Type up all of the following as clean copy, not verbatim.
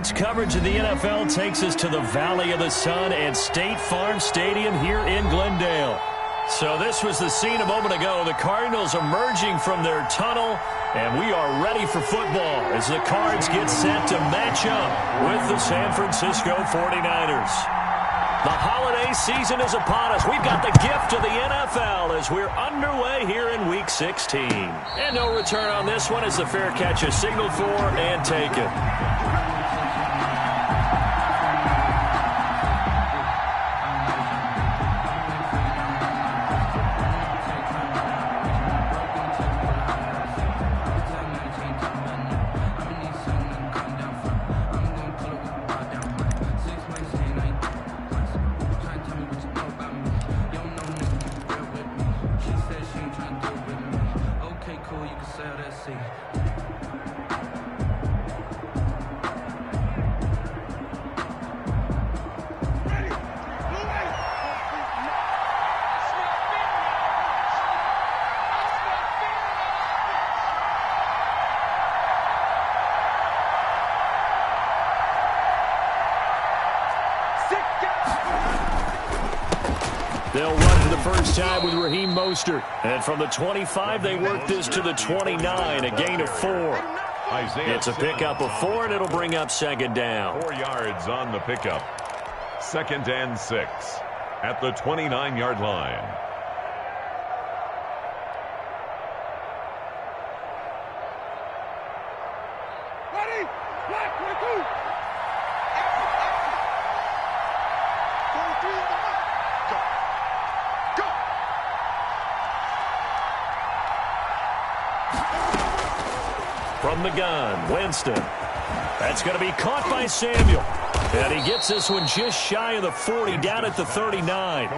Sports coverage of the NFL takes us to the Valley of the Sun and State Farm Stadium here in Glendale. So this was the scene a moment ago. The Cardinals emerging from their tunnel, and we are ready for football as the Cards get set to match up with the San Francisco 49ers. The holiday season is upon us. We've got the gift of the NFL as we're underway here in Week 16. And no return on this one as the fair catch is signaled for and taken. They'll run to the first time with Raheem Mostert. And from the 25, they work this to the 29, a gain of 4. It's a pickup of 4, and it'll bring up second down. 4 yards on the pickup. 2nd and 6 at the 29-yard line. Ready? Black, 22. From the gun, Winston. That's going to be caught by Samuel. And he gets this one just shy of the 40, down at the 39.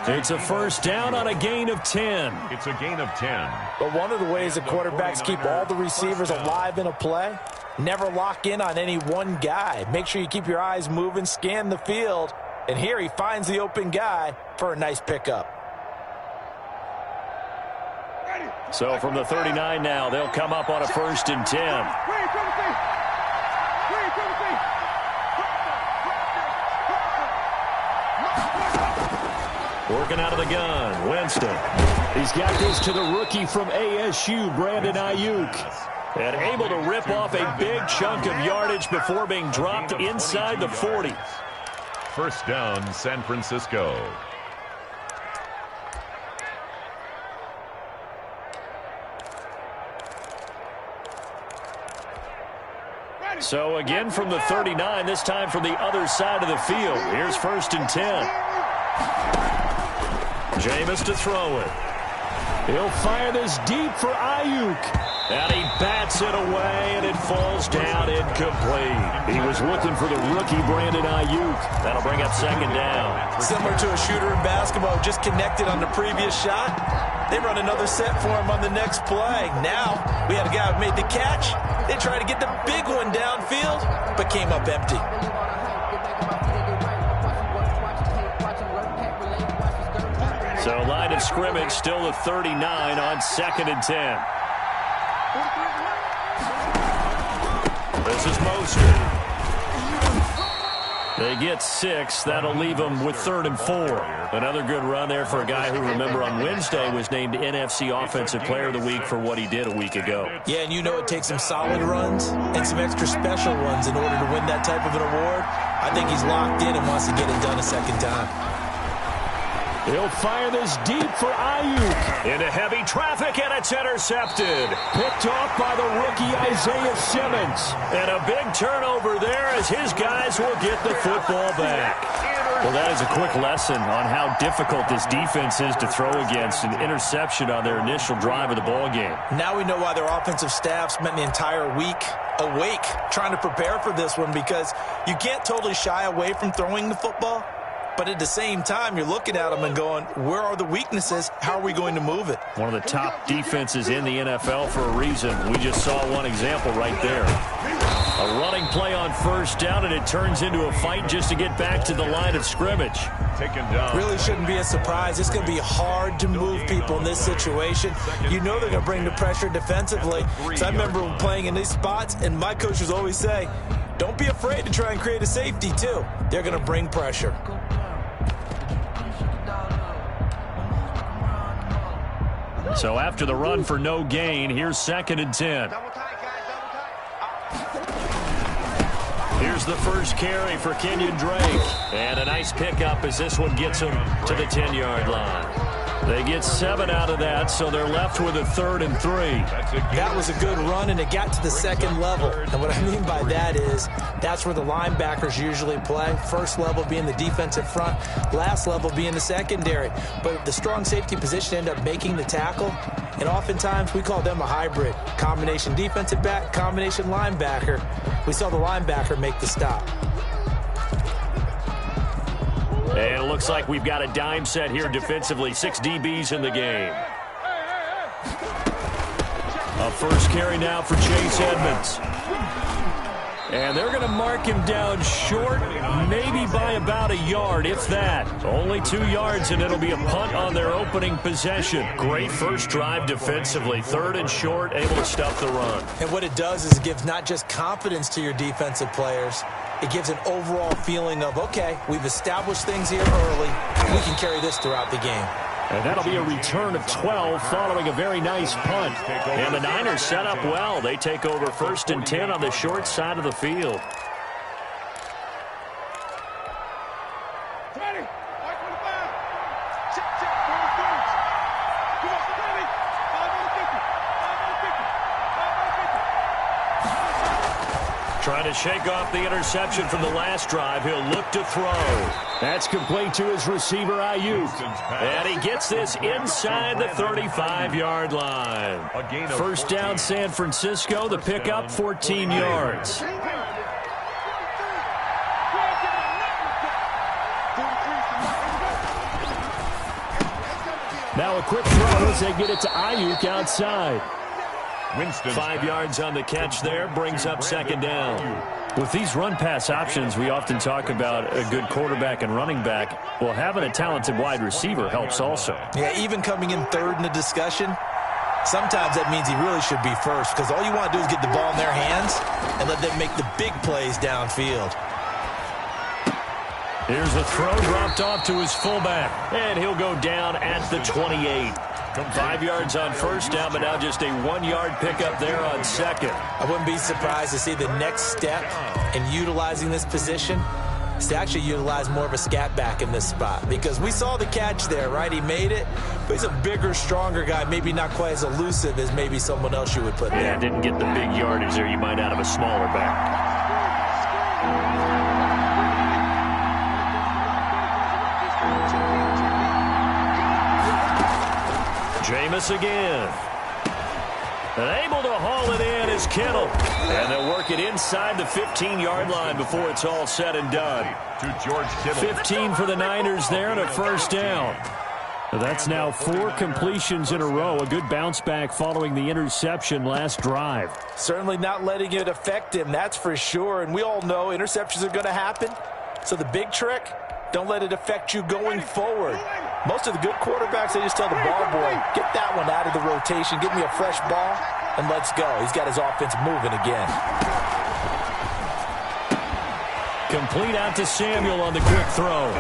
It's a first down on a gain of 10. It's a gain of 10. But one of the ways that quarterbacks keep all the receivers alive in a play, never lock in on any one guy. Make sure you keep your eyes moving, scan the field. And here he finds the open guy for a nice pickup. So from the 39 now, they'll come up on a 1st and 10. Working out of the gun, Winston. He's got this to the rookie from ASU, Brandon Ayuk. And able to rip off a big chunk of yardage before being dropped inside the 40. First down, San Francisco. So again from the 39, this time from the other side of the field. Here's 1st and 10. Jameis to throw it. He'll fire this deep for Ayuk. And he bats it away, and it falls down incomplete. He was looking for the rookie, Brandon Ayuk. That'll bring up second down. Similar to a shooter in basketball, just connected on the previous shot. They run another set for him on the next play. Now, we had a guy who made the catch. They tried to get the big one downfield, but came up empty. So line of scrimmage still the 39 on 2nd and 10. This is Mostert. They get 6. That'll leave them with 3rd and 4. Another good run there for a guy who, remember, on Wednesday was named NFC Offensive Player of the Week for what he did a week ago. Yeah, and you know it takes some solid runs and some extra special ones in order to win that type of an award. I think he's locked in and wants to get it done a second time. He'll fire this deep for Ayuk. Into heavy traffic, and it's intercepted. Picked off by the rookie Isaiah Simmons. And a big turnover there as his guys will get the football back. Well, that is a quick lesson on how difficult this defense is to throw against. An interception on their initial drive of the ball game. Now we know why their offensive staff spent the entire week awake trying to prepare for this one, because you can't totally shy away from throwing the football. But at the same time, you're looking at them and going, where are the weaknesses? How are we going to move it? One of the top defenses in the NFL for a reason. We just saw one example right there. A running play on first down, and it turns into a fight just to get back to the line of scrimmage. Taken down. Really shouldn't be a surprise. It's going to be hard to move people in this situation. You know they're going to bring the pressure defensively. So I remember playing in these spots, and my coach would always say, Don't be afraid to try and create a safety, too. They're going to bring pressure. So after the run for no gain, here's 2nd and 10. Here's the first carry for Kenyon Drake. And a nice pickup as this one gets him to the 10-yard line. They get 7 out of that, so they're left with a 3rd and 3. That was a good run, and it got to the 2nd level. And what I mean by that is that's where the linebackers usually play. First level being the defensive front, last level being the secondary. But the strong safety position ended up making the tackle, and oftentimes we call them a hybrid. Combination defensive back, combination linebacker. We saw the linebacker make the stop. And it looks like we've got a dime set here defensively. 6 DBs in the game. A first carry now for Chase Edmonds. And they're going to mark him down short, maybe by about a yard, if that. Only 2 yards, and it'll be a punt on their opening possession. Great first drive defensively. 3rd and short, able to stop the run. And what it does is it gives not just confidence to your defensive players, it gives an overall feeling of, okay, we've established things here early. We can carry this throughout the game. And that'll be a return of 12 following a very nice punt. And the Niners set up well. They take over 1st and 10 on the short side of the field. Trying to shake off the interception from the last drive. He'll look to throw. That's complete to his receiver, Ayuk. And he gets this inside the 35-yard line. First down, San Francisco. The pickup, 14 yards. Now a quick throw as they get it to Ayuk outside. 5 yards on the catch there, brings up 2nd down. With these run-pass options, we often talk about a good quarterback and running back. Well, having a talented wide receiver helps also. Yeah, even coming in 3rd in the discussion, sometimes that means he really should be first, because all you want to do is get the ball in their hands and let them make the big plays downfield. Here's a throw dropped off to his fullback, and he'll go down at the 28. 5 yards on first down, but now just a 1-yard pickup there on 2nd. I wouldn't be surprised to see the next step in utilizing this position is to actually utilize more of a scat back in this spot, because we saw the catch there, right? He made it, but he's a bigger, stronger guy, maybe not quite as elusive as maybe someone else you would put there. Yeah, didn't get the big yardage there you might out of a smaller back. Jameis again. And able to haul it in is Kittle. And they'll work it inside the 15-yard line before it's all said and done. To George Kittle. 15 for the Niners there and a first down. That's now 4 completions in a row. A good bounce back following the interception last drive. Certainly not letting it affect him, that's for sure. And we all know interceptions are going to happen. So the big trick, don't let it affect you going forward. Most of the good quarterbacks, they just tell the ball boy, get that one out of the rotation, give me a fresh ball, and let's go. He's got his offense moving again. Complete out to Samuel on the quick throw.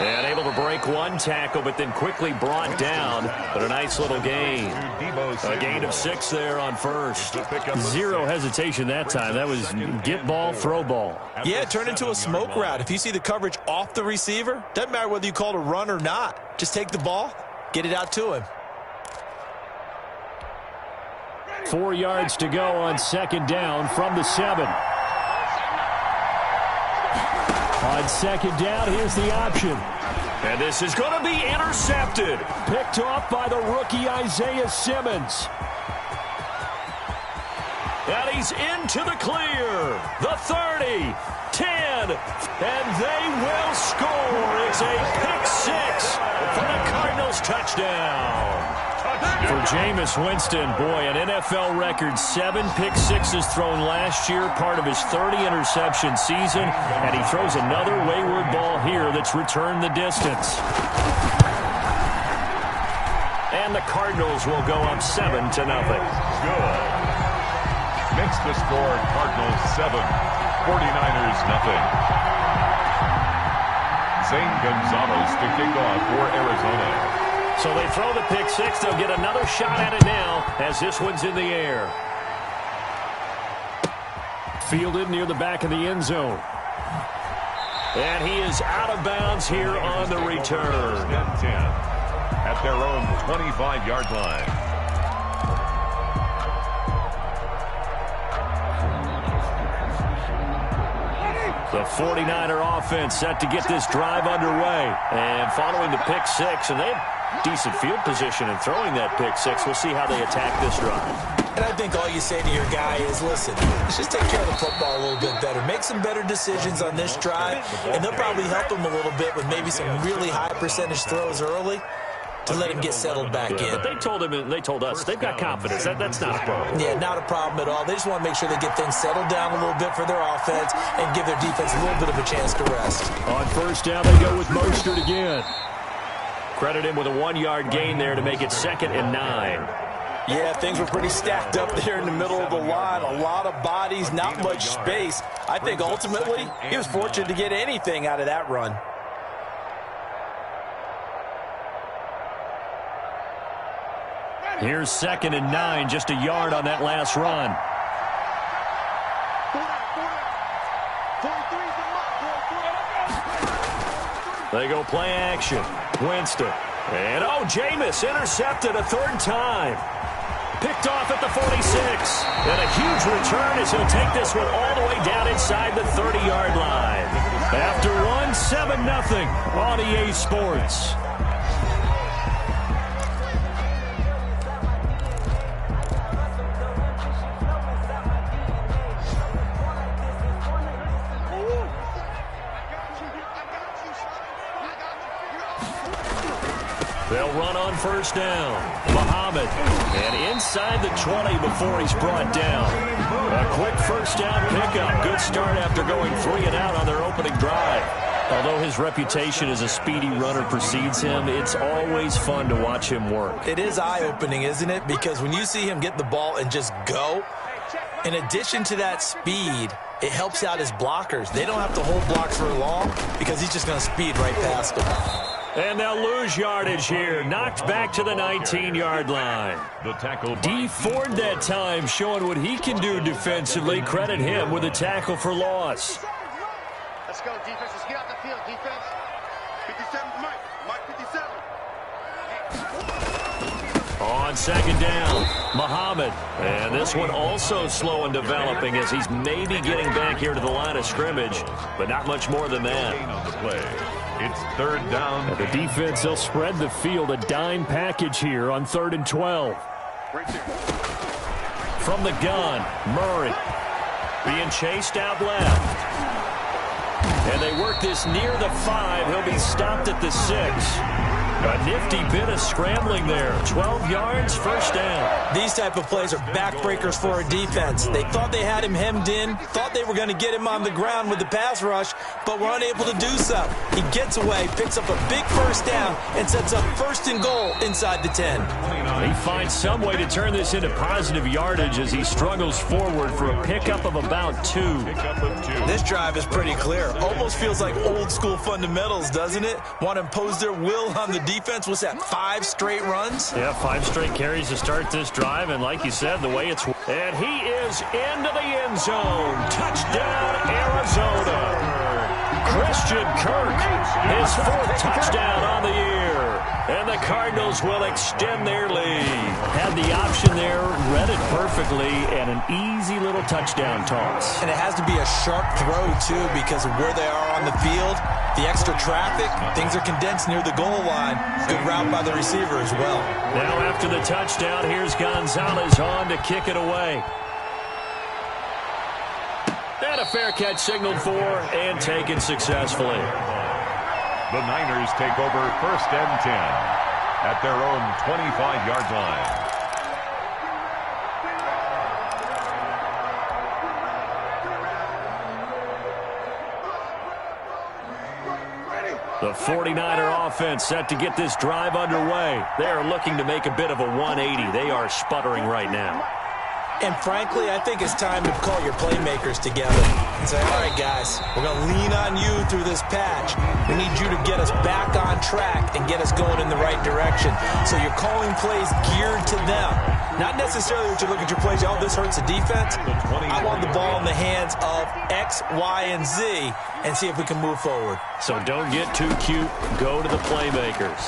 And able to break one tackle, but then quickly brought down. But a nice little gain. A gain of 6 there on first. 0 hesitation that time. That was get ball, throw ball. Yeah, it turned into a smoke route. If you see the coverage off the receiver, doesn't matter whether you call it a run or not. Just take the ball, get it out to him. 4 yards to go on 2nd down from the 7. On 2nd down, here's the option. And this is going to be intercepted. Picked off by the rookie Isaiah Simmons. And he's into the clear. The 30, 10, and they will score. It's a pick 6 for the Cardinals touchdown. For Jameis Winston, boy, an NFL record 7 pick sixes thrown last year, part of his 30-interception season, and he throws another wayward ball here that's returned the distance. And the Cardinals will go up 7-0. Good. Makes the score Cardinals 7, 49ers nothing. Zane Gonzalez to kick off for Arizona. So they throw the pick six. They'll get another shot at it now as this one's in the air. Fielded near the back of the end zone. And he is out of bounds here on the return. 10 at their own 25-yard line. The 49er offense set to get this drive underway. And following the pick six, and they have decent field position in throwing that pick six. We'll see how they attack this drive. And I think all you say to your guy is, listen, let's just take care of the football a little bit better. Make some better decisions on this drive, and they'll probably help him a little bit with maybe some really high percentage throws early to let him get settled back in. But they told him, and they told us, they've got confidence. That's not a problem. Yeah, not a problem at all. They just want to make sure they get things settled down a little bit for their offense and give their defense a little bit of a chance to rest. On first down, they go with Mostert again. Credit him with a 1-yard gain there to make it 2nd and 9. Yeah, things were pretty stacked up there in the middle of the line. A lot of bodies, not much space. I think ultimately he was fortunate to get anything out of that run. Here's 2nd and 9, just a yard on that last run. They go play action. Winston. And, oh, Jameis intercepted a 3rd time. Picked off at the 46. And a huge return as he'll take this one all the way down inside the 30-yard line. After one, 7-0 on EA Sports. They'll run on first down. Muhammad. And inside the 20 before he's brought down. A quick first down pickup. Good start after going 3 and out on their opening drive. Although his reputation as a speedy runner precedes him, it's always fun to watch him work. It is eye-opening, isn't it? Because when you see him get the ball and just go, in addition to that speed, it helps out his blockers. They don't have to hold blocks for long because he's just going to speed right past them. And they'll lose yardage here. Knocked back to the 19-yard line. The tackle. D Ford that time showing what he can do defensively. Credit him with a tackle for loss. Let's go, defense. Let's get out the field, defense. 57, Mike 57. On second down, Muhammad. And this one also slow in developing as he's maybe getting back here to the line of scrimmage, but not much more than that. On the play. It's 3rd down. And the defense, they'll spread the field, a dime package here on 3rd and 12. From the gun, Murray being chased out left. And they work this near the 5. He'll be stopped at the 6. A nifty bit of scrambling there. 12 yards, first down. These type of plays are backbreakers for a defense. They thought they had him hemmed in, thought they were going to get him on the ground with the pass rush, but were unable to do so. He gets away, picks up a big first down, and sets up 1st and goal inside the 10. He finds some way to turn this into positive yardage as he struggles forward for a pickup of about 2. This drive is pretty clear. Almost feels like old school fundamentals, doesn't it? Want to impose their will on the defense. Was that 5 straight runs? Yeah, 5 straight carries to start this drive, and like you said, the way it's... And he is into the end zone. Touchdown, Arizona. Christian Kirk, his 4th touchdown on the year. And the Cardinals will extend their lead. Had the option there, read it perfectly, and an easy little touchdown toss. And it has to be a sharp throw, too, because of where they are on the field. The extra traffic, things are condensed near the goal line. Good route by the receiver as well. Now after the touchdown, here's Gonzalez on to kick it away. And a fair catch signaled for and taken successfully. The Niners take over 1st and 10 at their own 25-yard line. The 49er offense set to get this drive underway. They are looking to make a bit of a 180. They are sputtering right now. And frankly, I think it's time to call your playmakers together. and say, all right, guys, we're going to lean on you through this patch. We need you to get us back on track and get us going in the right direction. So you're calling plays geared to them. Not necessarily what you look at your plays, oh, this hurts the defense. I want the ball in the hands of X, Y, and Z and see if we can move forward. So don't get too cute. Go to the playmakers.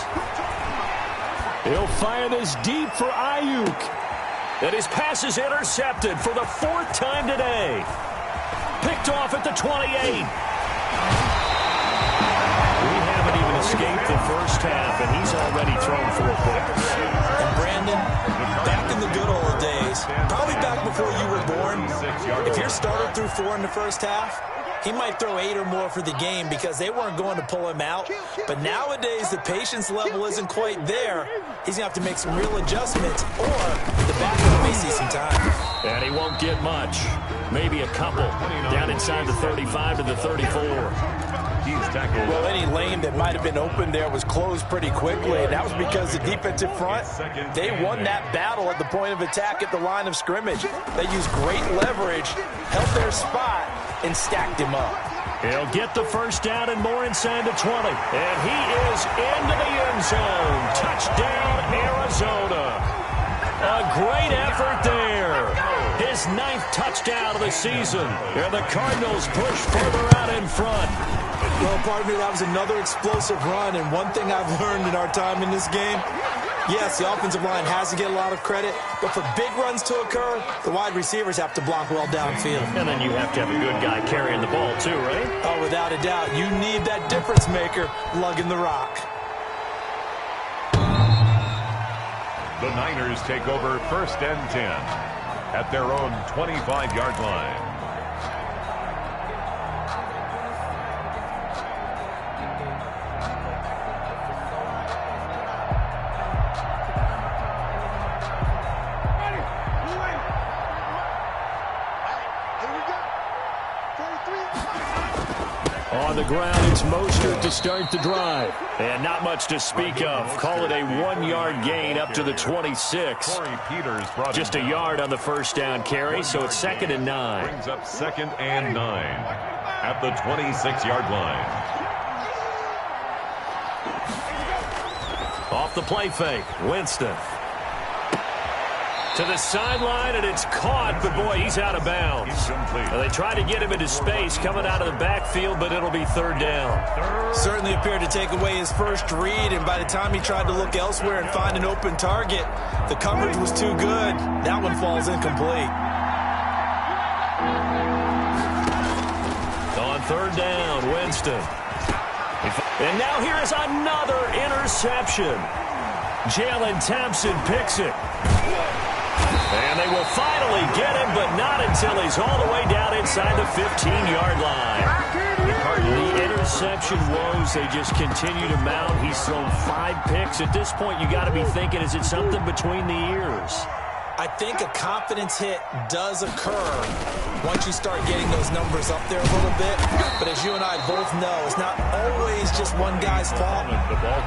He'll fire this deep for Ayuk. And his pass is intercepted for the 4th time today. Picked off at the 28. We haven't even escaped the first half, and he's already thrown 4 points. And Brandon, back in the good old days, probably back before you were born, if your starter threw 4 in the first half, he might throw 8 or more for the game because they weren't going to pull him out. But nowadays, the patience level isn't quite there. He's going to have to make some real adjustments, or the backup may see some time. And he won't get much. Maybe a couple. Down inside the 35 to the 34. Well, any lane that might have been open there was closed pretty quickly, and that was because the defensive front, they won that battle at the point of attack at the line of scrimmage. They used great leverage, held their spot, and stacked him up. He'll get the first down and more inside the 20. And he is into the end zone. Touchdown, Arizona. A great effort there. His 9th touchdown of the season. And the Cardinals push further out in front. Well, pardon me, that was another explosive run. And one thing I've learned in our time in this game, yes, the offensive line has to get a lot of credit, but for big runs to occur, the wide receivers have to block well downfield. And then you have to have a good guy carrying the ball too, right? Oh, without a doubt. You need that difference maker lugging the rock. The Niners take over 1st and 10 at their own 25-yard line. On the ground, it's Mostert to start the drive. And not much to speak of. Call it a 1-yard gain up to the 26. Just a yard on the first down carry, so it's 2nd and 9. Brings up 2nd and 9 at the 26-yard line. Off the play fake, Winston. To the sideline, and it's caught, but boy, he's out of bounds. Well, they tried to get him into space coming out of the backfield, but it'll be 3rd down. Certainly appeared to take away his first read, and by the time he tried to look elsewhere and find an open target, the coverage was too good. That one falls incomplete. On 3rd down, Winston. And now here's another interception. Jalen Thompson picks it. And they will finally get him, but not until he's all the way down inside the 15-yard line. The interception woes, they just continue to mount. He's thrown 5 picks. At this point, you got to be thinking, is it something between the ears? I think a confidence hit does occur once you start getting those numbers up there a little bit. But as you and I both know, it's not always just one guy's fault.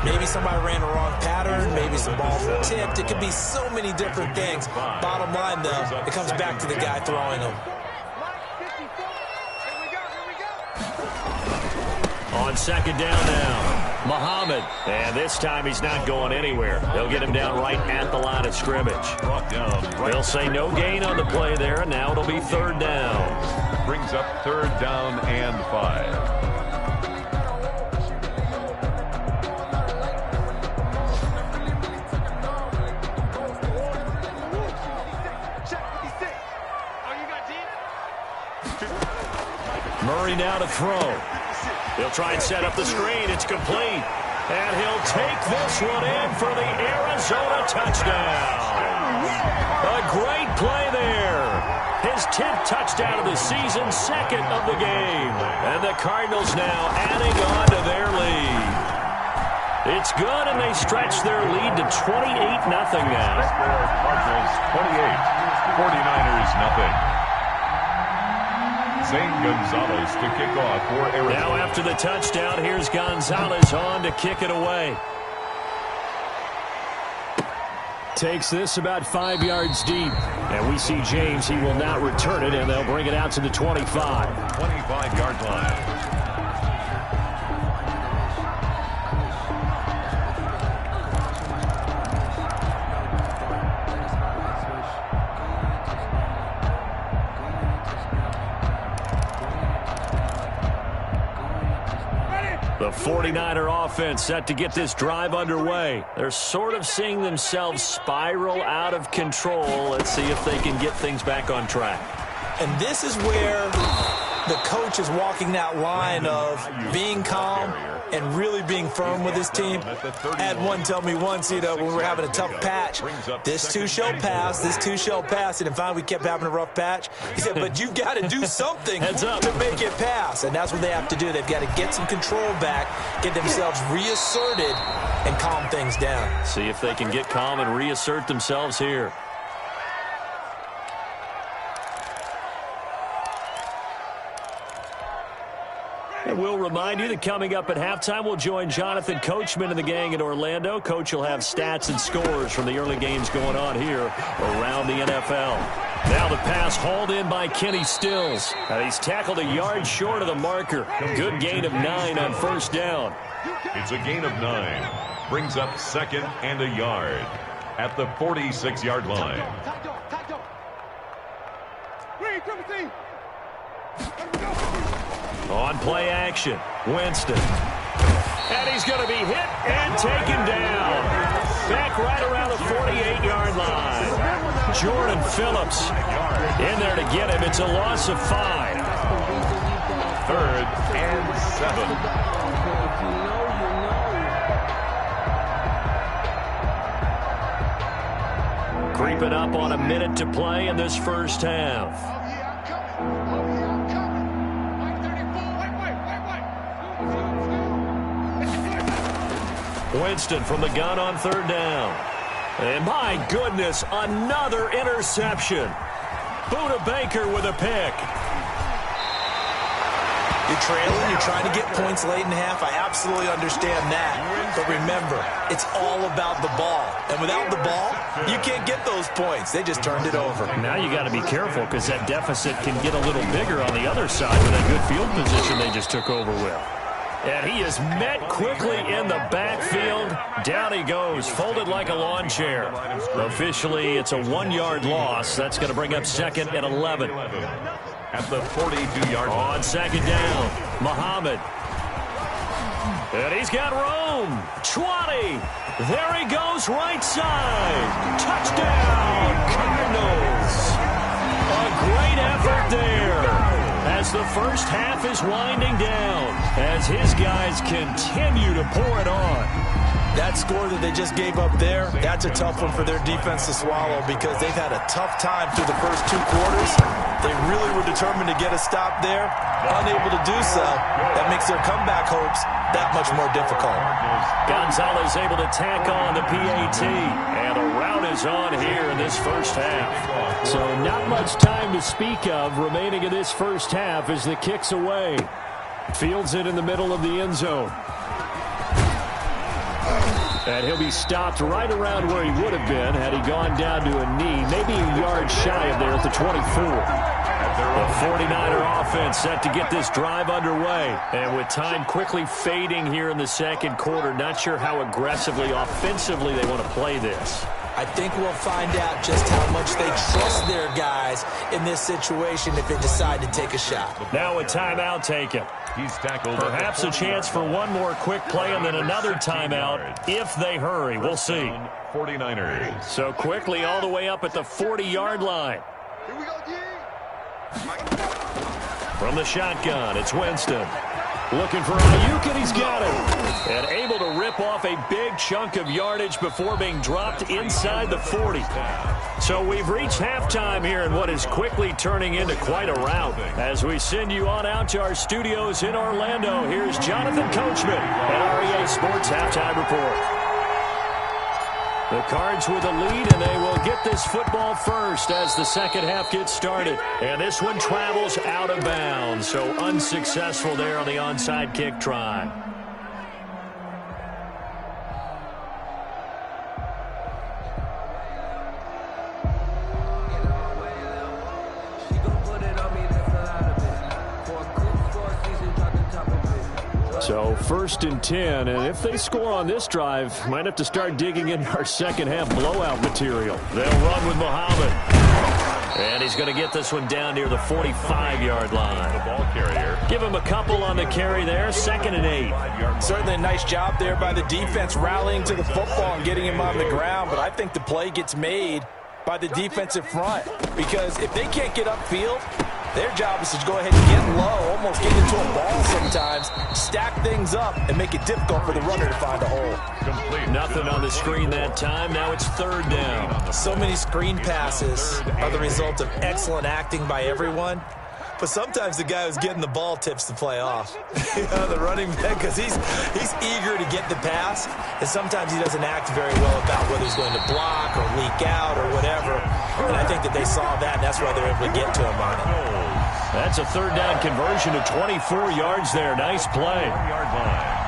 Maybe somebody ran the wrong pattern. Maybe some balls were tipped. It could be so many different things. Bottom line, though, it comes back to the guy throwing them. On 2nd down now, Muhammad. And this time he's not going anywhere. They'll get him down right at the line of scrimmage. They'll say no gain on the play there, and now it'll be 3rd down. Brings up 3rd down and 5. Murray now to throw. He'll try and set up the screen. It's complete. And he'll take this one in for the Arizona touchdown. A great play there. His 10th touchdown of the season, 2nd of the game. And the Cardinals now adding on to their lead. It's good, and they stretch their lead to 28-0 now. Cardinals 28, 49ers nothing. Zane Gonzalez to kick off for Arizona. Now after the touchdown, here's Gonzalez on to kick it away. takes this about 5 yards deep. And we see James. He will not return it, and they'll bring it out to the 25. 25-yard line. The 49er offense set to get this drive underway. They're sort of seeing themselves spiral out of control. Let's see if they can get things back on track. And this is where the coach is walking that line of being calm and really being firm with his team. I had one tell me once, when we were having a tough patch, this too shall pass, this too shall pass. And finally we kept having a rough patch. He said, but you've got to do something to make it pass. And that's what they have to do. They've got to get some control back, get themselves reasserted, and calm things down. See if they can get calm and reassert themselves here. And we'll remind you that coming up at halftime, we'll join Jonathan Coachman and the gang in Orlando. Coach will have stats and scores from the early games going on here around the NFL. Now the pass hauled in by Kenny Stills. He's tackled a yard short of the marker. Good gain of 9 on first down. It's a gain of 9. Brings up 2nd and a yard at the 46-yard line. On play action, Winston. And he's going to be hit and taken down. Back right around the 48-yard line. Jordan Phillips in there to get him. It's a loss of 5. 3rd and 7. Creeping up on a minute to play in this first half. Winston from the gun on 3rd down. And my goodness, another interception. Buda Baker with a pick. You're trailing, you're trying to get points late in half. I absolutely understand that. But remember, it's all about the ball. And without the ball, you can't get those points. They just turned it over. Now you got to be careful because that deficit can get a little bigger on the other side with that good field position they just took over with. And he is met quickly in the backfield. Down he goes, folded like a lawn chair. Officially, it's a 1-yard loss. That's going to bring up 2nd and 11. At the 42-yard line. On 2nd down, Muhammad. And he's got room. 20. There he goes, right side. Touchdown, Cardinals. A great effort there. As the first half is winding down, as his guys continue to pour it on. That score that they just gave up there, that's a tough one for their defense to swallow because they've had a tough time through the first 2 quarters. They really were determined to get a stop there, unable to do so. That makes their comeback hopes that much more difficult. Gonzalez able to tack on the PAT, and a rout is on here in this first half. So not much time to speak of remaining in this first half as the kick's away. Fields it in the middle of the end zone. And he'll be stopped right around where he would have been had he gone down to a knee, maybe a yard shy of there at the 24. The 49er offense set to get this drive underway. And with time quickly fading here in the second quarter, not sure how aggressively, offensively they want to play this. I think we'll find out just how much they trust their guys in this situation if they decide to take a shot. Now a timeout taken. He's tackled. Perhaps a chance for one more quick play and then another timeout if they hurry. We'll see. 49ers. So quickly all the way up at the 40-yard line. Here we go, D. From the shotgun, it's Winston. Looking for Ayuk, and he's got it. And able to rip off a big chunk of yardage before being dropped inside the 40. So we've reached halftime here in what is quickly turning into quite a rout. As we send you on out to our studios in Orlando, here's Jonathan Coachman at REA Sports Halftime Report. The Cards with a lead, and they will get this football first as the second half gets started. And this one travels out of bounds, so unsuccessful there on the onside kick try. So 1st and 10, and if they score on this drive, might have to start digging in our second half blowout material. They'll run with Muhammad. And he's going to get this one down near the 45-yard line. The ball carrier. Give him a couple on the carry there, 2nd and 8. Certainly a nice job there by the defense rallying to the football and getting him on the ground, but I think the play gets made by the defensive front, because if they can't get upfield, their job is to go ahead and get low, almost get into a ball sometimes, stack things up, and make it difficult for the runner to find a hole. Complete. Nothing on the screen that time. Now it's 3rd down. So many screen passes are the result of excellent acting by everyone. But sometimes the guy who's getting the ball tips the play off. The running back, because he's eager to get the pass, and sometimes he doesn't act very well about whether he's going to block or leak out or whatever. And I think that they saw that, and that's why they're able to get to him on it. That's a 3rd down conversion to 24 yards there. Nice play. 1-yard line.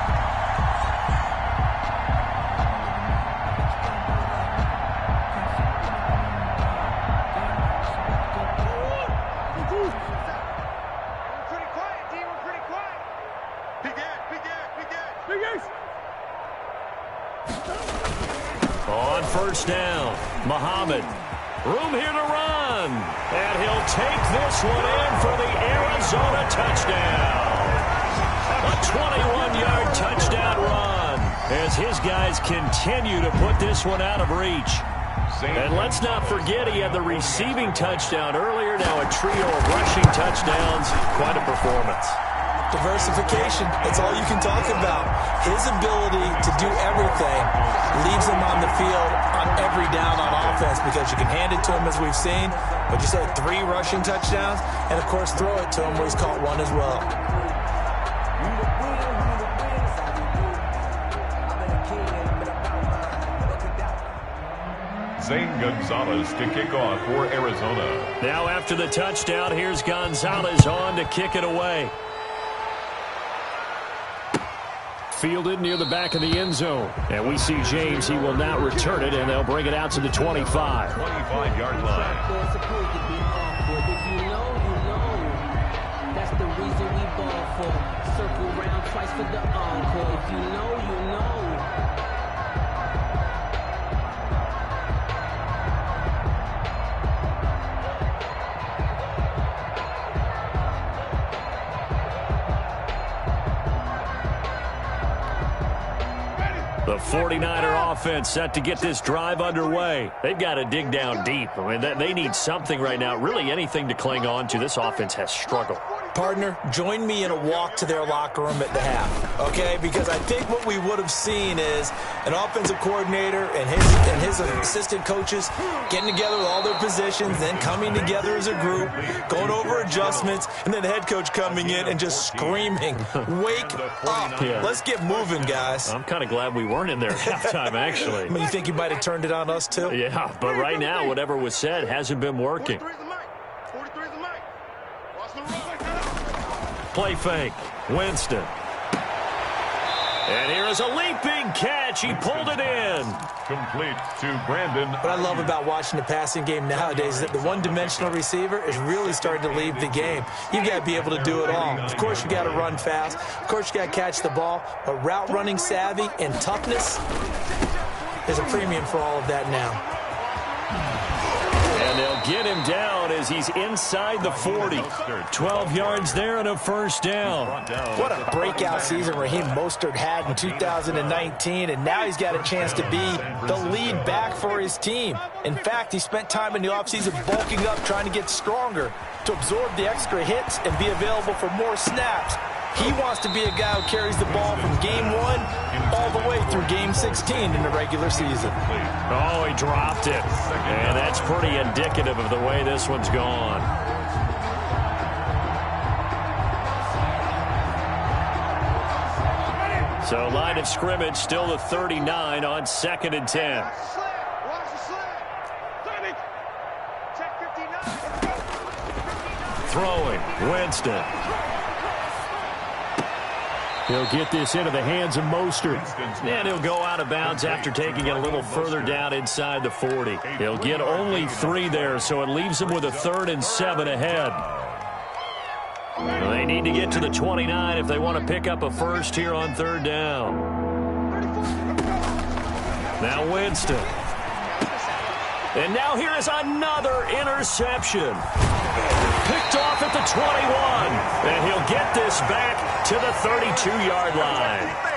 On 1st down, Muhammad. Room here to run. And he'll take this one in for the Arizona touchdown. A 21-yard touchdown run as his guys continue to put this one out of reach. And let's not forget he had the receiving touchdown earlier. Now a trio of rushing touchdowns. Quite a performance. Diversification, that's all you can talk about. His ability to do everything leaves him on the field on every down on offense, because you can hand it to him, as we've seen, but you said 3 rushing touchdowns, and of course throw it to him where he's caught 1 as well. Zane Gonzalez to kick off for Arizona. Now after the touchdown, here's Gonzalez on to kick it away. Fielded near the back of the end zone. And we see James. He will not return it, and they'll bring it out to the 25. 25-yard line. If you know, you know. That's the reason we ball for. Circle round twice for the encore. If you know, you know. The 49er offense set to get this drive underway. They've got to dig down deep. I mean, they need something right now, really anything to cling on to. This offense has struggled. Partner, join me in a walk to their locker room at the half, okay? Because I think what we would have seen is an offensive coordinator and his assistant coaches getting together with all their positions, then coming together as a group, going over adjustments, and then the head coach coming in and just screaming, "Wake up. Yeah. Let's get moving, guys." I'm kind of glad we weren't in there at halftime, actually. I mean, you think you might have turned it on us, too? Yeah, but right now, whatever was said hasn't been working. 43 is the mic. Watch the run. Play fake. Winston. And here is a leaping catch. He pulled it in. Complete to Brandon. What I love about watching the passing game nowadays is that the one-dimensional receiver is really starting to leave the game. You've got to be able to do it all. Of course, you got to run fast. Of course, you got to catch the ball. But route running savvy and toughness is a premium for all of that now. And they'll get him down as he's inside the 40. 12 yards there and a 1st down. What a breakout season Raheem Mostert had in 2019, and now he's got a chance to be the lead back for his team. In fact, he spent time in the offseason bulking up, trying to get stronger to absorb the extra hits and be available for more snaps. He wants to be a guy who carries the ball from game 1 all the way through game 16 in the regular season. Oh, he dropped it. And that's pretty indicative of the way this one's gone. So line of scrimmage still the 39 on 2nd and 10. Watch the slant. Check 59. Throwing, Winston. He'll get this into the hands of Mostert. And he'll go out of bounds after taking it a little further down inside the 40. He'll get only 3 there, so it leaves him with a 3rd and 7 ahead. They They need to get to the 29 if they want to pick up a first here on third down. Now Winston. And now here is another interception. Picked off at the 21. And he'll get this back to the 32-yard line.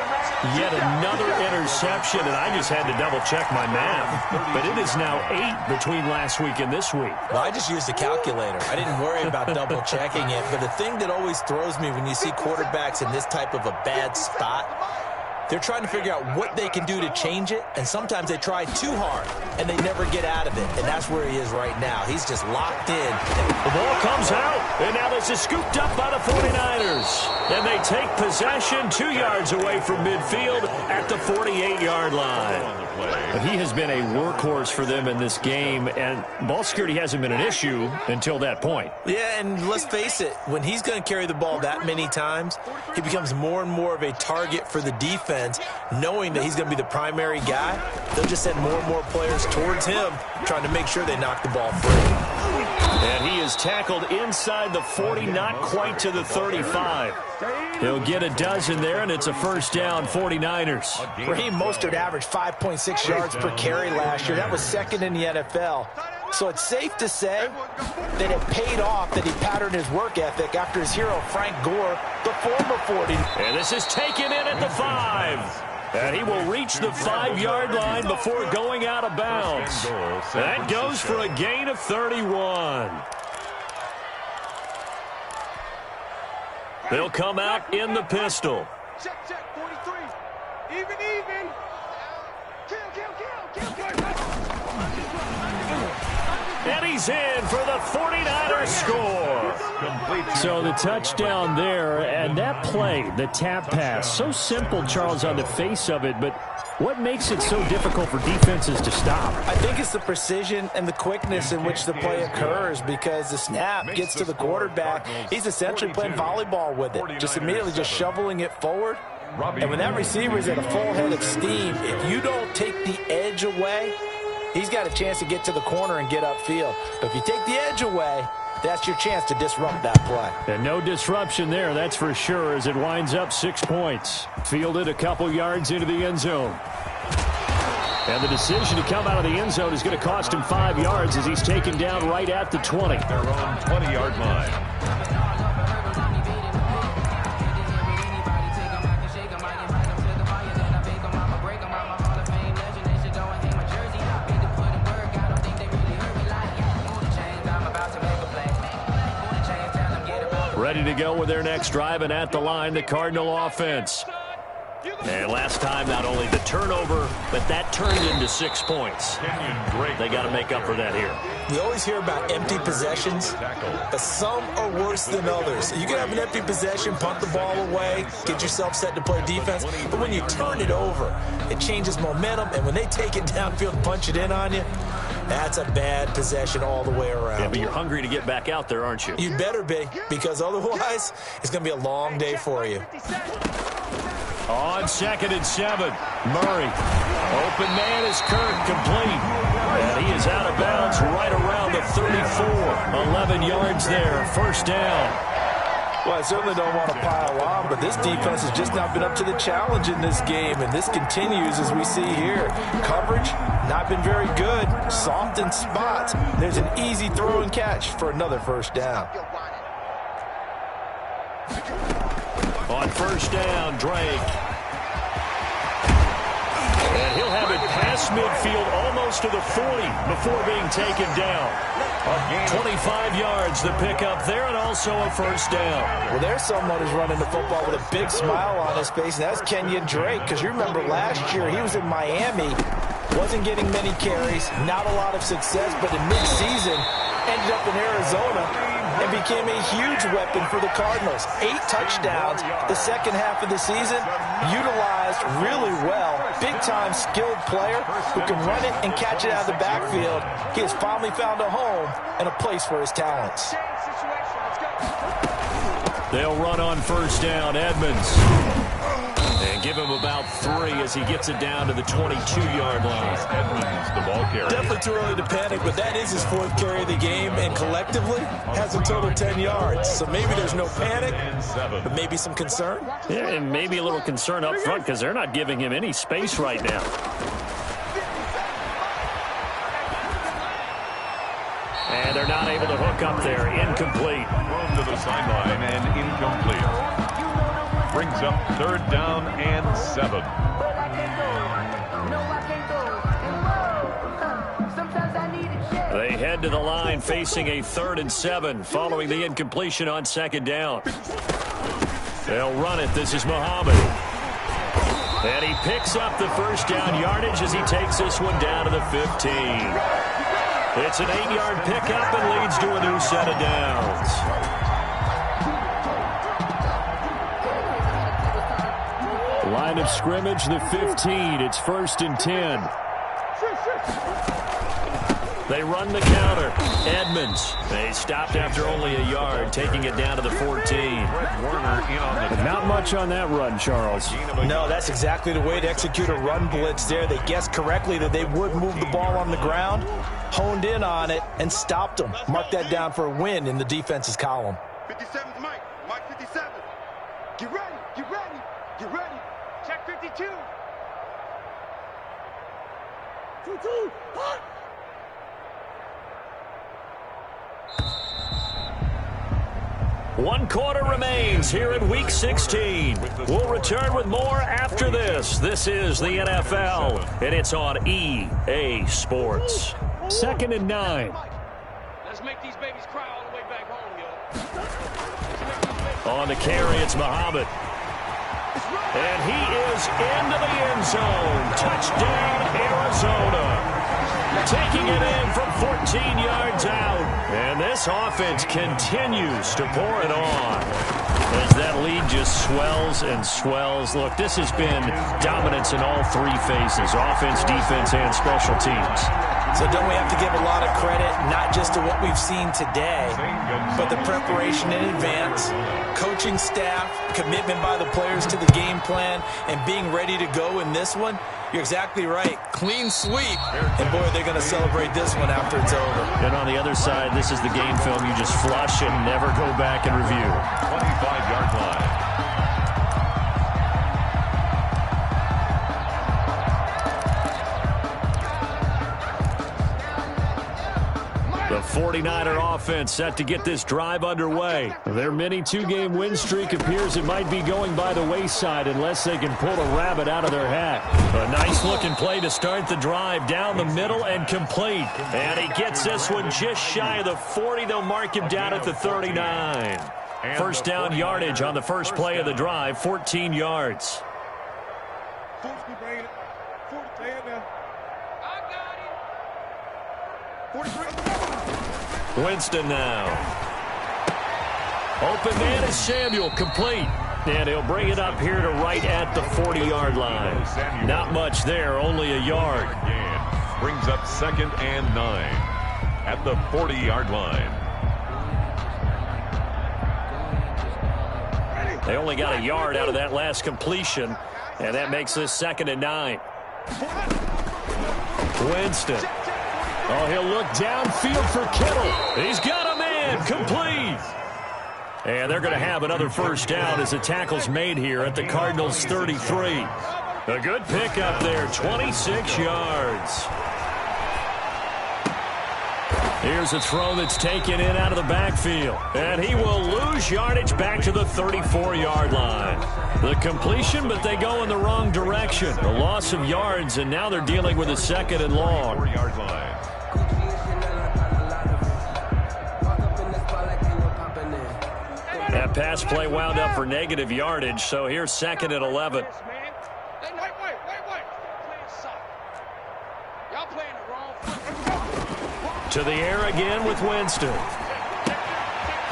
Yet another interception, and I just had to double-check my math. But it is now 8 between last week and this week. Well, I just used a calculator. I didn't worry about double-checking it. But the thing that always throws me when you see quarterbacks in this type of a bad spot, they're trying to figure out what they can do to change it, and sometimes they try too hard, and they never get out of it. And that's where he is right now. He's just locked in. The ball comes out, and now this is scooped up by the 49ers. And they take possession 2 yards away from midfield at the 48-yard line. He has been a workhorse for them in this game, and ball security hasn't been an issue until that point. Yeah, and let's face it, when he's going to carry the ball that many times, he becomes more and more of a target for the defense, knowing that he's going to be the primary guy. They'll just send more and more players towards him, trying to make sure they knock the ball free. And he is tackled inside the 40, not quite to the 35. He'll get a dozen there, and it's a first down, 49ers. Raheem Mostert averaged 5.6 yards per carry last year. That was second in the NFL. So it's safe to say that it paid off that he patterned his work ethic after his hero, Frank Gore, the former 40. And this is taken in at the 5. And he will reach the 5-yard line before going out of bounds. That goes for a gain of 31. They'll come out in the pistol. Check, 43. Even. Kill. And he's in for the 49ers score. So the touchdown there, and that play, the tap pass, so simple, Charles, on the face of it, but what makes it so difficult for defenses to stop? I think it's the precision and the quickness in which the play occurs, because the snap gets to the quarterback. He's essentially playing volleyball with it, just immediately just shoveling it forward. And when that receiver is at a full head of steam, if you don't take the edge away, he's got a chance to get to the corner and get upfield. But if you take the edge away, that's your chance to disrupt that play. And no disruption there, that's for sure, as it winds up 6 points. Fielded a couple yards into the end zone. And the decision to come out of the end zone is going to cost him 5 yards as he's taken down right at the 20. Their own 20-yard line. Ready to go with their next drive, and at the line, the Cardinal offense. And last time, not only the turnover, but that turned into 6 points. They got to make up for that here. We always hear about empty possessions, but some are worse than others. You can have an empty possession, punt the ball away, get yourself set to play defense, but when you turn it over, it changes momentum, and when they take it downfield and punch it in on you, that's a bad possession all the way around. Yeah, but you're hungry to get back out there, aren't you? You better be, because otherwise, it's going to be a long day for you. On 2nd and 7, Murray. Open man is Kirk, complete. And he is out of bounds right around the 34. 11 yards there, first down. Well, I certainly don't want to pile on, but this defense has just not been up to the challenge in this game, and this continues as we see here. Coverage, not been very good. Soft in spots. There's an easy throw and catch for another first down. On first down, Drake. And he'll have it past midfield almost to the 40 before being taken down. 25 yards the pickup there, and also a first down. Well, there's someone who's running the football with a big smile on his face, and that's Kenyon Drake, because you remember last year he was in Miami, wasn't getting many carries, not a lot of success, but in midseason ended up in Arizona and became a huge weapon for the Cardinals. 8 touchdowns the second half of the season, utilized really well. Big-time skilled player who can run it and catch it out of the backfield. He has finally found a home and a place for his talents. They'll run on first down, Edmonds. And give him about 3 as he gets it down to the 22-yard line. Edmonds, the ball carrier. Definitely too early to panic, but that is his 4th carry of the game, and collectively has a total 10 yards. So maybe there's no panic, but maybe some concern. Yeah, and maybe a little concern up front because they're not giving him any space right now. And they're not able to hook up there. Incomplete. Thrown to the sideline and incomplete. Brings up 3rd down and 7. They head to the line facing a 3rd and 7 following the incompletion on 2nd down. They'll run it. This is Muhammad. And he picks up the 1st down yardage as he takes this one down to the 15. It's an 8-yard pickup and leads to a new set of downs. Line of scrimmage, the 15. It's 1st and 10. They run the counter. Edmonds. They stopped after only a yard, taking it down to the 14. Not much on that run, Charles. No, that's exactly the way to execute a run blitz there. They guessed correctly that they would move the ball on the ground, honed in on it, and stopped them. Mark that down for a win in the defense's column. 57's Mike. Mike 57. Get ready. Get ready. Get ready. Check 52. 2-2. Hot. One quarter remains here in Week 16. We'll return with more after this. This is the NFL, and it's on EA Sports. 2nd and 9. Let's make these babies cry all the way back home, yo. On the carry, it's Muhammad. And he is into the end zone. Touchdown, Arizona. Taking it in from 14 yards out. And this offense continues to pour it on as that lead just swells and swells. Look, this has been dominance in all 3 phases, offense, defense, and special teams. So don't we have to give a lot of credit, not just to what we've seen today, but the preparation in advance, coaching staff, commitment by the players to the game plan, and being ready to go in this one? You're exactly right. Clean sweep. And, boy, they're going to celebrate this one after it's over. And on the other side, this is the game film you just flush and never go back and review. 25-yard line. The 49er offense set to get this drive underway. Their mini 2-game win streak appears it might be going by the wayside unless they can pull a rabbit out of their hat. A nice-looking play to start the drive down the middle and complete. And he gets this one just shy of the 40. They'll mark him down at the 39. First down yardage on the first play of the drive, 14 yards. Winston now. Open man is Samuel, complete. And he'll bring it up here to right at the 40-yard line. Not much there, only a yard. Brings up 2nd and 9 at the 40-yard line. They only got a yard out of that last completion, and that makes this 2nd and 9. Winston. Oh, he'll look downfield for Kittle. He's got a man, complete. And they're going to have another first down as the tackle's made here at the Cardinals' 33. A good pickup there, 26 yards. Here's a throw that's taken in out of the backfield. And he will lose yardage back to the 34-yard line. The completion, but they go in the wrong direction. A loss of yards, and now they're dealing with a 2nd and long. 4-yard line. That pass play wound up for negative yardage, so here's 2nd and 11. To the air again with Winston.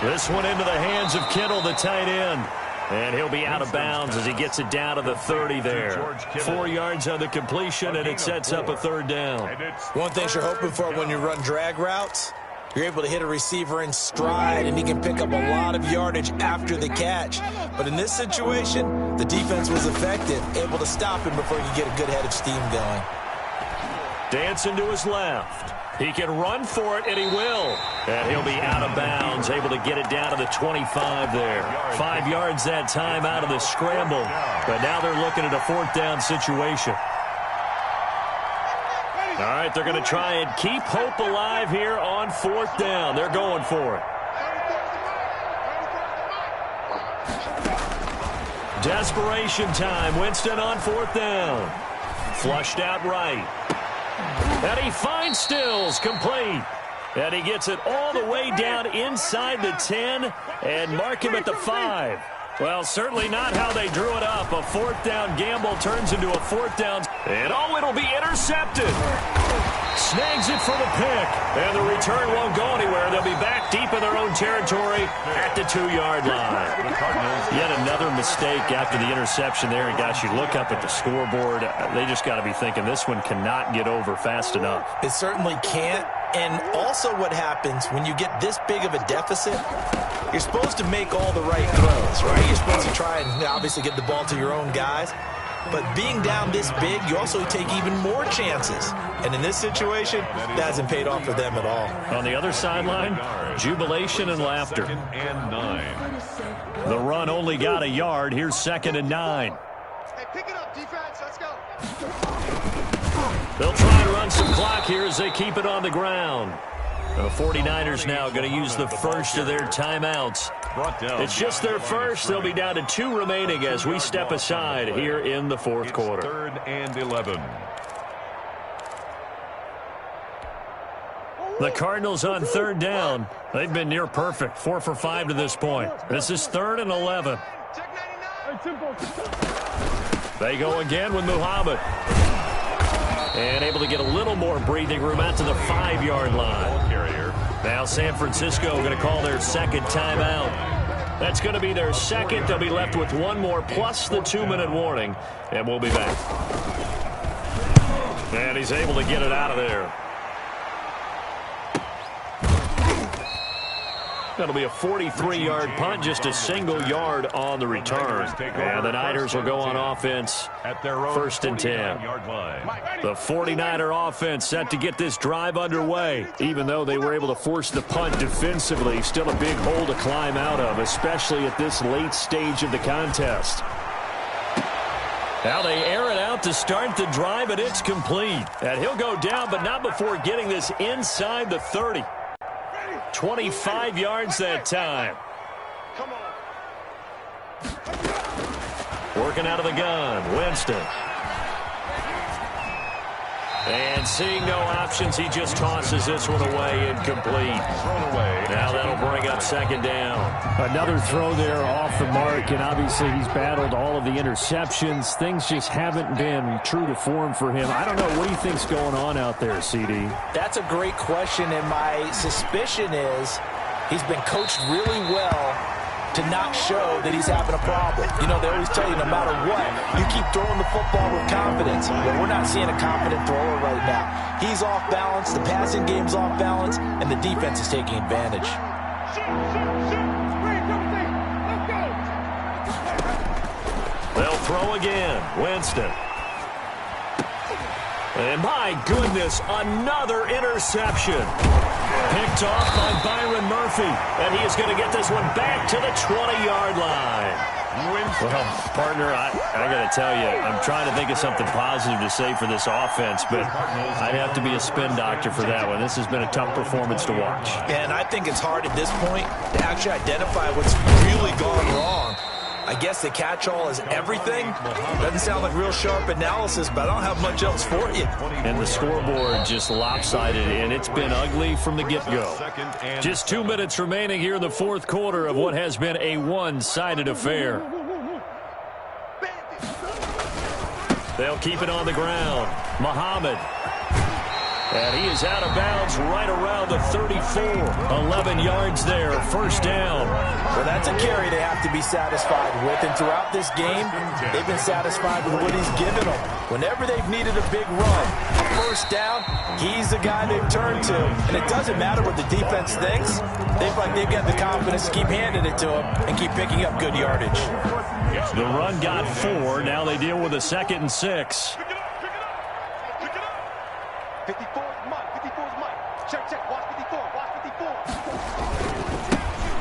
This one into the hands of Kittle, the tight end. And he'll be out of bounds as he gets it down to the 30 there. 4 yards on the completion, and it sets up a 3rd down. One thing you're hoping for when you run drag routes, You're able to hit a receiver in stride, and he can pick up a lot of yardage after the catch. But in this situation, the defense was effective, able to stop him before he could get a good head of steam going. Dancing to his left. He can run for it, and he will. And he'll be out of bounds, able to get it down to the 25 there. 5 yards that time out of the scramble. But now they're looking at a 4th down situation. All right, they're going to try and keep hope alive here on 4th down. They're going for it. Desperation time. Winston on 4th down. Flushed out right. And he finds Stills, complete. And he gets it all the way down inside the 10 and mark him at the 5. Well, certainly not how they drew it up. A 4th down gamble turns into a 4th down. And it'll be intercepted. Snags it for the pick. And the return won't go anywhere. They'll be back deep in their own territory at the 2-yard line. Yet another mistake after the interception there. And, gosh, you look up at the scoreboard. They just got to be thinking this one cannot get over fast enough. It certainly can't. And also what happens when you get this big of a deficit, you're supposed to make all the right throws, right? You're supposed to try and obviously get the ball to your own guys. But being down this big, you also take even more chances. And in this situation, that hasn't paid off for them at all. On the other sideline, jubilation and laughter. 2nd and 9. The run only got a yard. Here's 2nd and 9. Hey, pick it up, defense. Let's go. They'll try and run some clock here as they keep it on the ground. The 49ers now going to use the first of their timeouts. It's just their first. They'll be down to 2 remaining as we step aside here in the 4th quarter. 3rd and 11. The Cardinals on 3rd down. They've been near perfect. 4 for 5 to this point. This is 3rd and 11. They go again with Muhammad. And able to get a little more breathing room out to the 5-yard line. Now San Francisco going to call their 2nd timeout. That's going to be their 2nd. They'll be left with 1 more plus the 2-minute warning. And we'll be back. And he's able to get it out of there. That'll be a 43-yard punt, just a single yard on the return. And the Niners will go on offense at their 1st and 10. The 49er offense set to get this drive underway. Even though they were able to force the punt defensively, still a big hole to climb out of, especially at this late stage of the contest. Now they air it out to start the drive, and it's complete. And he'll go down, but not before getting this inside the 30. 25 yards that time. Come on. Working out of the gun, Winston. And seeing no options, he just tosses this one away, incomplete. Now that'll bring up 2nd down. Another throw there off the mark, and obviously he's battled all of the interceptions. Things just haven't been true to form for him. I don't know. What do you think's going on out there, CD? That's a great question, and my suspicion is he's been coached really well to not show that he's having a problem. You know, they always tell you no matter what, you keep throwing the football with confidence. Well, we're not seeing a confident thrower right now. He's off balance, the passing game's off balance, and the defense is taking advantage. They'll throw again. Winston. And my goodness, another interception. Picked off by Byron Murphy. And he is going to get this one back to the 20-yard line. Well, partner, I got to tell you, I'm trying to think of something positive to say for this offense, but I'd have to be a spin doctor for that one. This has been a tough performance to watch. And I think it's hard at this point to actually identify what's really gone wrong. I guess the catch-all is everything. Doesn't sound like real sharp analysis, but I don't have much else for you. And the scoreboard just lopsided, and it's been ugly from the get-go. Just 2 minutes remaining here in the 4th quarter of what has been a one-sided affair. They'll keep it on the ground. Muhammad. And he is out of bounds right around the 34. 11 yards there, first down. Well, that's a carry they have to be satisfied with. And throughout this game, they've been satisfied with what he's given them. Whenever they've needed a big run, first down, he's the guy they've turned to. And it doesn't matter what the defense thinks. They've got the confidence to keep handing it to him and keep picking up good yardage. The run got 4. Now they deal with a 2nd and 6. 54 is Mike. 54 is Mike. Check. Watch 54. Watch 54.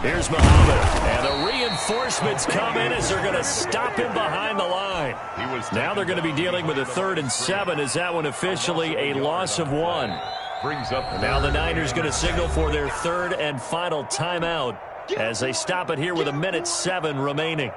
Here's Muhammad. And the reinforcements come in as they're going to stop him behind the line. Now they're going to be dealing with a 3rd and 7. Is that one officially a loss of 1? Now the Niners going to signal for their 3rd and final timeout as they stop it here with 1:07 remaining.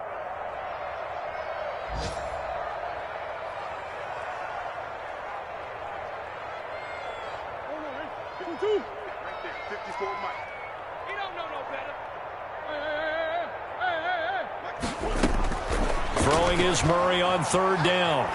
Throwing is Murray on 3rd down.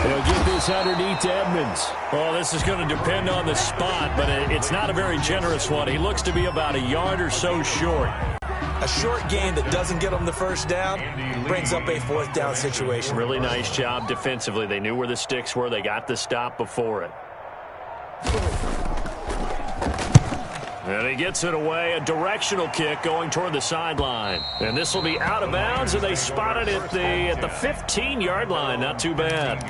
They'll get this underneath to Edmonds. Well, this is going to depend on the spot, but it's not a very generous one. He looks to be about a yard or so short. A short gain that doesn't get them the first down brings up a 4th down situation. Really nice job defensively. They knew where the sticks were. They got the stop before it. And he gets it away, a directional kick going toward the sideline. And this will be out of bounds, and they spot it at the 15-yard line. Not too bad.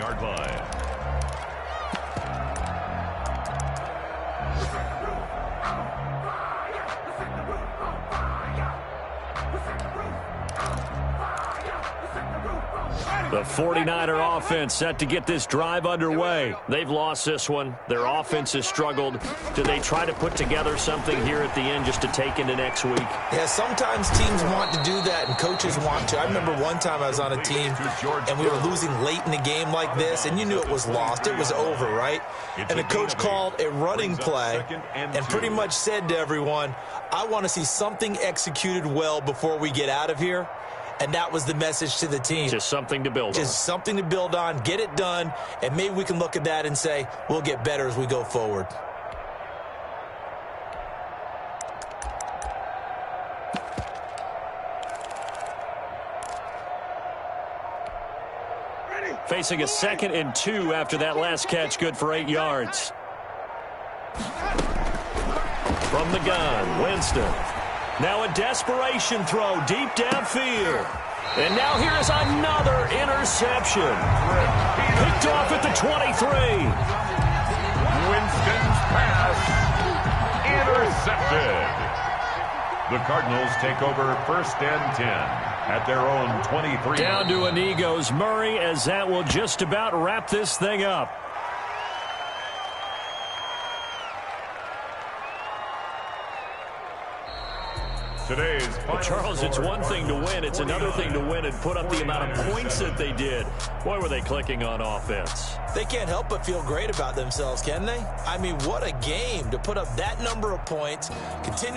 The 49er offense set to get this drive underway. They've lost this one. Their offense has struggled. Do they try to put together something here at the end just to take into next week? Yeah, sometimes teams want to do that and coaches want to. I remember one time I was on a team and we were losing late in the game like this, and you knew it was lost. It was over, right? And the coach called a running play and pretty much said to everyone, I want to see something executed well before we get out of here. And that was the message to the team. Just something to build on. Just something to build on, get it done, and maybe we can look at that and say, we'll get better as we go forward. Facing a 2nd and 2 after that last catch, good for 8 yards. From the gun, Winston. Now a desperation throw deep downfield. And now here is another interception. Picked off at the 23. Winston's pass intercepted. The Cardinals take over 1st and 10 at their own 23. Down to Inigo's Murray, as that will just about wrap this thing up. Well, Charles, it's one thing to win. It's another thing to win and put up the amount of points that they did. Boy, were they clicking on offense. They can't help but feel great about themselves, can they? I mean, what a game to put up that number of points. Continue